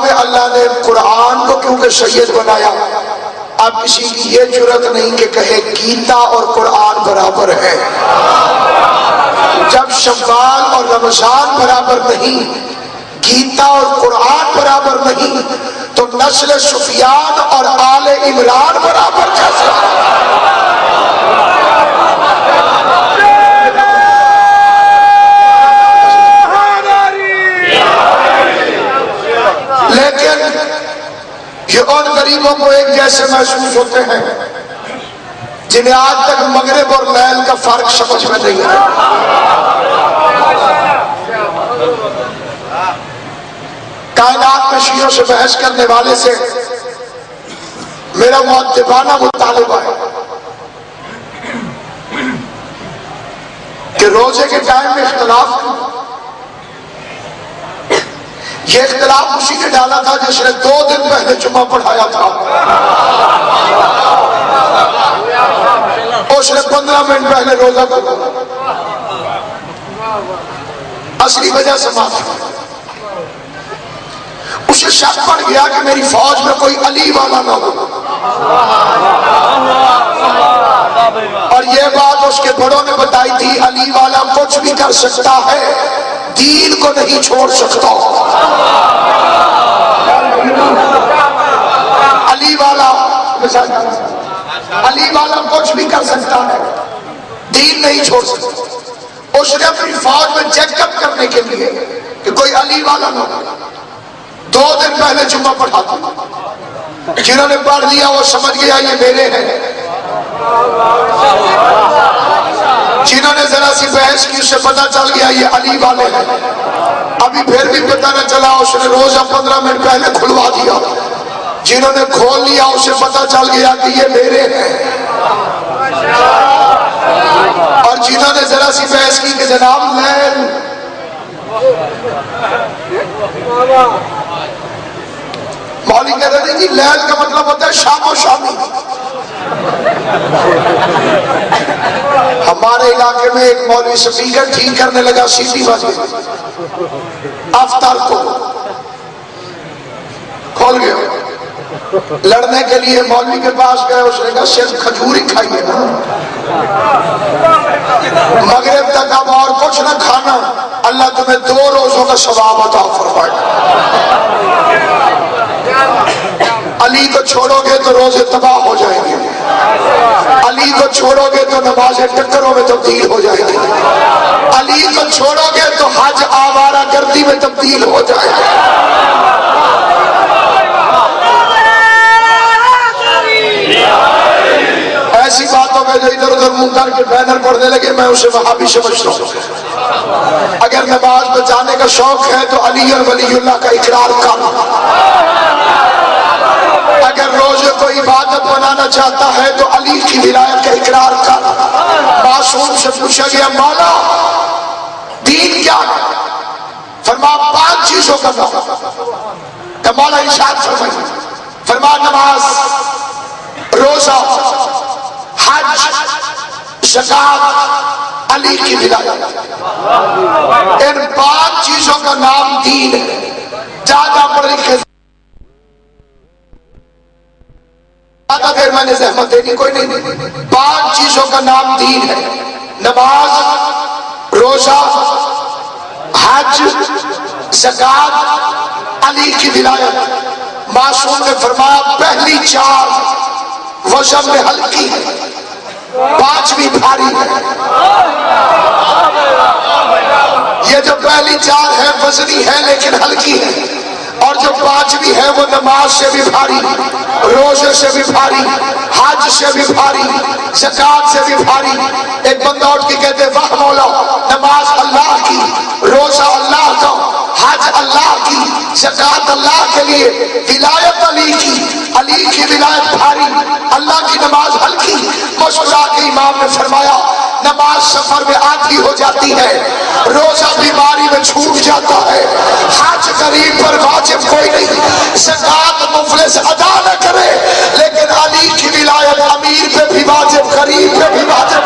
میں اللہ نے قرآن کو کیونکہ سید بنایا، اب کسی کی یہ جرت نہیں کہ کہے گیتا اور قرآن برابر ہے۔ جب شوال اور رمضان برابر نہیں، گیتا اور قرآن برابر نہیں، تو نسل سفیان اور آل عمران برابر کیسے؟ لیکن یہ ان غریبوں کو ایک جیسے محسوس ہوتے ہیں جنہیں آج تک مغرب اور لیل کا فرق سمجھ میں نہیں ہے۔ کائنات میں شیعوں سے بحث کرنے والے سے میرا مؤدبانہ مطالبہ ہے کہ روزے کے ٹائم میں اختلاف، یہ اختلاف اسی نے ڈالا تھا جس نے 2 دن پہلے جمعہ پڑھایا تھا، اس نے 15 منٹ پہلے روزہ پڑھا، اصلی وجہ سے معافی۔ اسے شک پڑ گیا کہ میری فوج میں کوئی علی والا نہ ہو، اور یہ بات اس کے بڑوں نے بتائی تھی، علی والا کچھ بھی کر سکتا ہے، دین کو نہیں چھوڑ سکتا۔ علی والا کچھ بھی کر سکتا ہے، دین نہیں چھوڑ سکتا۔ اس نے اپنی فوج میں چیک اپ کرنے کے لیے کہ کوئی علی والا نہ ہو، 2 دن پہلے جمعہ پڑھا تھا، جنہوں نے پڑھ لیا وہ سمجھ گیا یہ میرے ہیں، جنہوں نے ذرا سی بحث کی اسے پتا چل گیا یہ علی والے ہیں، ابھی پھر بھی پتا نہ چلا اس نے روزہ 15 منٹ پہلے کھلوا دیا، جنہوں نے کھول لیا اسے پتا چل گیا کہ یہ میرے ہیں، اور جنہوں نے ذرا سی بحث کی کہ جناب لیل، مولوی کہہ رہے جی لیل کا مطلب ہوتا ہے شام و شامی۔ ہمارے علاقے میں ایک مولوی سپیکر ٹھیک کرنے لگا، سیٹی بجے، افطار کو کھول گیا، لڑنے کے لیے مولوی کے پاس گئے، اس نے کہا صرف کھجور ہی کھائیے نا، مغرب تک اب اور کچھ نہ کھانا، اللہ تمہیں 2 روزوں کا ثواب عطا فرمائے۔ علی کو چھوڑو گے تو روزے تباہ ہو جائیں گے، علی کو چھوڑو گے تو نمازیں ٹکروں میں تبدیل ہو جائیں گی، علی کو چھوڑو گے تو حج آوارہ گردی میں تبدیل ہو جائے گا۔ ایسی باتوں میں جو ادھر ادھر منہ کر کے بینر پڑھنے لگے میں اسے وہابی سمجھتا ہوں۔ اگر نماز بچانے کا شوق ہے تو علی اور ولی اللہ کا اقرار کر، اگر روزے کو عبادت بنانا چاہتا ہے تو علی کی ولایت کا اقرار کر۔ معصوم سے پوچھا گیا مولا دین کیا ہے؟ فرمایا 5 چیزوں کا نام، کہ مولا ارشاد فرمائیے، فرمایا نماز، روزہ، حج، زکات، علی کی ولایت، ان 5 چیزوں کا نام دین ہے۔ زیادہ پڑھ لکھے زیادہ دیر میں نے زحمت دینی کوئی نہیں، 5 چیزوں کا نام دین ہے، نماز، روزہ، حج، زکات، علی کی ولایت۔ معصوم نے فرمایا پہلی 4 وزن میں ہلکی ہے، 5ویں بھاری ہے۔ یہ جو پہلی 4 ہے وزنی ہے لیکن ہلکی ہے، اور جو 5ویں ہے وہ نماز سے بھی بھاری، روزے سے بھی بھاری، حج سے بھی بھاری، زکات سے بھی بھاری۔ ایک بندہ اٹھ کے کہتے واہ مولا، نماز اللہ کی، روزہ اللہ کا، حج اللہ کی، زکات اللہ کے لیے، ولایت علی کی، علی کی ولایت بھاری، اللہ کی نماز ہلکی۔ مسکرا کے امام نے فرمایا نماز سفر میں آدھی ہو جاتی ہے، روزہ بیماری میں چھوٹ جاتا ہے، حج غریب پر واجب کوئی نہیں، زکات مفلس ادا نہ کرے، لیکن علی کی ولایت امیر پہ بھی واجب، غریب پہ بھی واجب،